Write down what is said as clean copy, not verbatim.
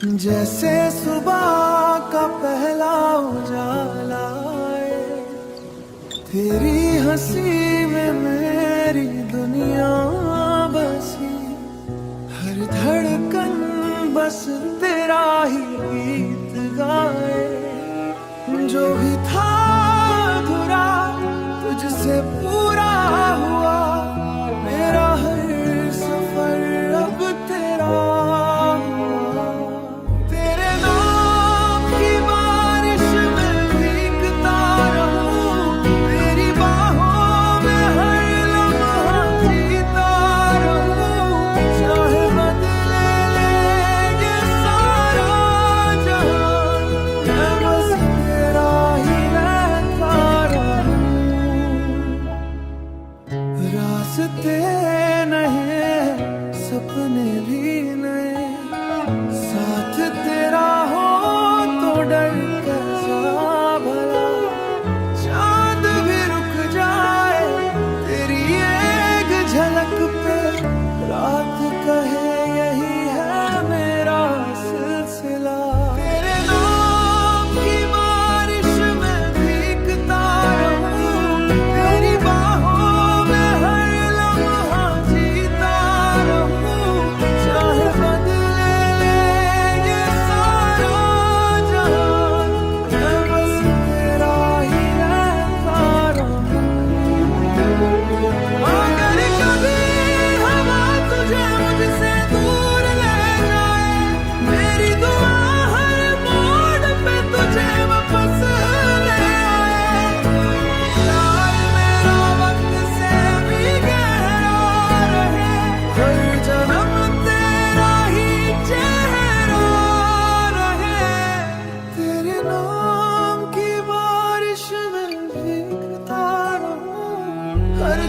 जैसे सुबह का पहला उजाला आए, तेरी हंसी में मेरी दुनिया बसी। हर धड़कन बस तेरा ही गीत गाए। जो भी था अधूरा तुझसे पूरा हुआ। मेरा हर सफर अब तेरा हुआ। तेरे नाम की बारिश में भीगता रहूं। तेरी बाहों में हर लम्हा जीता रहूं। चाहे बदले ये सारा जहां, मैं बस तेरा ही रहता रहूं। रास्ते नहीं सपने भी नहीं, साथ तेरा हो तो डर कैसा भला। चांद भी रुक जाए तेरी एक झलक पे, रात कहे यही है मेरा सिलसिला। तेरे नाम की बारिश में भीगता रहूं। तेरी बाहों में हर लम्हा जीता रहूं। चाहे बदले ये सारा जहां, मैं बस तेरा ही रहता रहूं। अगर कभी हवा तुझे मुझसे दूर ले जाए, मेरी दुआ हर मोड़ पे तुझे वापस ले आए। यार मेरा वक्त से भी गहरा रहे, हर जन्म तेरा ही चेहरा रहे। तेरे नाम की बारिश में भीगता रहूं। हर